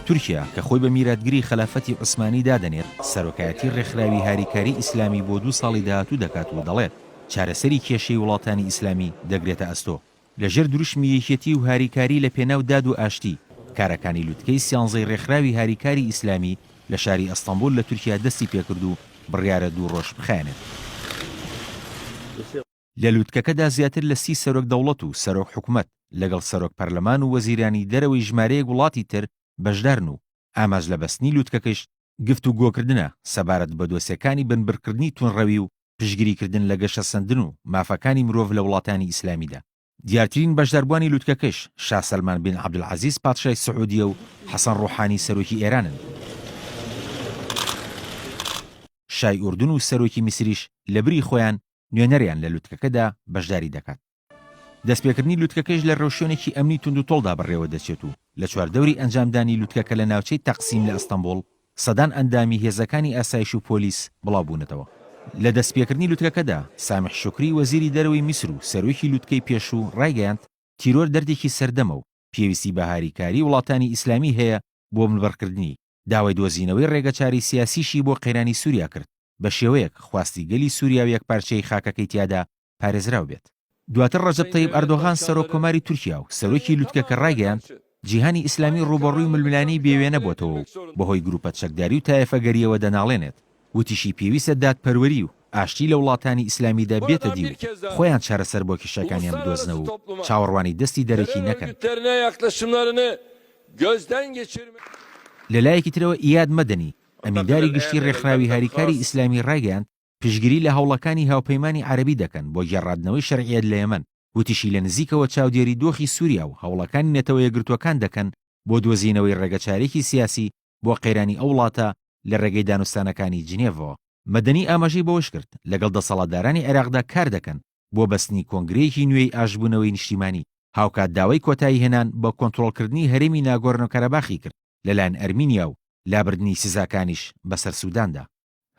تورکیا کە خۆی بە میراتگیری خلافەتی عوسمانی دادەنێت سەرۆکایەتی ڕێکخراوی هاریکاری ئیسلامی بۆ 2 ساڵی داهاتوو دەکات و دەڵێت چارەسەری کێشەی وڵاتانی ئیسلامی دەگرێتە ئەستۆ لەژێر دروشمی یەکێتی و هاریکاری لە پێناو داد و ئاشتی کارەکانی لوتکەی سیانزەی ڕێکخراوی هاریکاری ئیسلامی لە شاری ئەستەمبول لە تورکیا دەستی پێکرد و بڕیارە 2 ڕۆژ بخایەنێت. لە لوتکەکەدا زیاتر لە 30 سەرۆک دەوڵەت و سەرۆک حکومەت لەگەڵ سەرۆک پەرلەمان و وەزیرانی دەرەوەی ژمارەیەک وڵاتی تر بەشدارن و ئاماژ لە بەستنی لوتکەکەش گفتوگۆکردنە سەبارەت بە دۆسیەکانی بنبرکردنی تونڕەوی و پشگیریکردن لە گەشە سەندن و مافەکانی مرۆڤ لە وڵاتانی ئیسلامیدا. دیارترین بەشداربوانی لوتکەکەش شا سەلمان بن عەبدولعەزیز پادشای سعودیە و حەسەن ڕوحانی سەرۆکی ئێرانن. شای ئوردون و سەرۆکی میسریش لە بری خۆیان نوێنەریان لە لوتکەکەدا بەشداری دەکات. دەستپێکردنی لوتکەکەش لە ڕێوشێنێکی ئەمنی تونند و تۆڵدا بەڕێوە دەچێت و لە چواردەوری ئەنجامدانی لوتکەکە لە ناوچەی تەقسیم لە ئەستەمبول سەدان ئەندامی هێزەکانی ئاسایش و پۆلیس بڵاوبوونەتەوە. لە دەستپێکردنی لوتکەکەدا سامح شوکری وەزیری دەرەوەی میسر و سەرۆکی لوتکەی پێشوو ڕایگەیاند تیرۆر دەردێکی سەردەمە و پێویستی بە هاریکاری وڵاتانی ئیسلامی هەیە بۆ بنبڕکردنی. داوای دۆزینەوەی ڕێگەچاری سیاسیشی بۆ قەیرانی سووریا کرد بە شێوەیەک خواستی گەلی سووریا و یەک پارچەی خاکەکەی تیادا پارێزراو بێت. دواتر ڕەجەب تەیب ئەردۆغان سەرۆکۆماری تورکیا و سەرۆکی لوتکەکە ڕایگەیاند جیهانی ئیسلامی ڕوبەڕووی ململانی بێوێنە بۆتەوە و بەهۆی گروپە چەکداری و تایەفەگەریەوە دەناڵێنێت. وتیشی پێویستە دادپەروەری و ئاشتی لە وڵاتانی ئیسلامیدا بێتە دی و خۆیان چارەسەر بۆ کێشەکانیان بدۆزنەوە و چاوەڕوانی دەستی دەرەکی نەکەن. لەلایەکی ترەوە ئیاد مەدەنی ئەمینداری گشتی ڕێکخراوی هاریکاری ئیسلامی ڕایگەیاند پشگیری لە هەوڵەکانی هاوپەیمانی عەرەبی دەکەن بۆ گێڕادنەوەی شەرعیەت لە یەمەن. وتیشی لە نزیکەوە چاودێری دۆخی سووریا و هەوڵەکانی نەتەوە یەکگرتوەکان دەکەن بۆ دۆزینەوەی ڕێگەچارێکی سیاسی بۆ قەیرانی ئەو وڵاتە لە ڕێگەی دانوستانەکانی جنێڤەوە. مەدەنی ئاماژەی بەوەش کرد لەگەڵ دەسەڵاتدارانی عێراقدا کار دەکەن بۆ بەستنی کۆنگرەیەکی نوێی ئاشبوونەوەی نیشتیمانی. هاوکات داوای کۆتایی هێنان بە کۆنتڕۆڵکردنی هەرێمی ناگۆرنۆ کەرەباخی کرد لەلایەن ئەرمینیا و لابردنی سزاکانیش بەسەر سووداندا.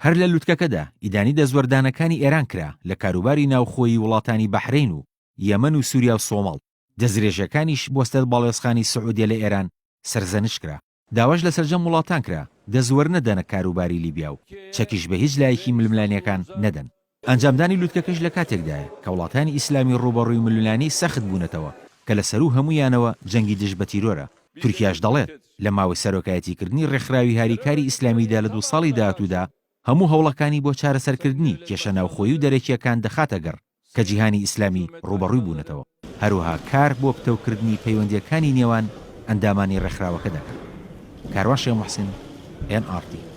هەر لە لوتکەکەدا ئیدانی دەزوەردانەکانی ئێران کرا لە کاروباری ناوخۆیی وڵاتانی بەحرین و یەمەن و سووریا و سۆماڵ. دەزرێژەکانیش بۆ ستەد باڵێۆزخانی سعودیە لە ئێران سەرزەنش کرا. داواش لە سەرجەم وڵاتان کرا دەزوەر نەدەنە کاروباری لیبیا و چەکیش بە هیچ لایەکی ململانیەکان نەدەن. ئەنجامدانی لوتکەکەش لە کاتێکدایە کە وڵاتانی ئیسلامی ڕوبەڕووی ململانی سەخت بوونەتەوە کە لە سەرو هەمویانەوە جەنگی دژ بە تیرۆرە. تورکیاش دەڵێت لە ماوەی سەرۆکایەتیکردنی ڕێکخراوی هاریکاری ئیسلامیدا لە 2 ساڵی داهاتوودا هەموو هەوڵەکانی بۆ چارەسەرکردنی کێشە ناوخۆیی و دەرەکیەکان دەخاتە گەڕ کە جیهانی ئیسلامی ڕوبەڕووی بوونەتەوە. هەروەها کار بۆ پتەوکردنی پەیوەندیەکانی نێوان ئەندامانی ڕێکخراوەکە دەکات. کاروان شێخ موحسین NRT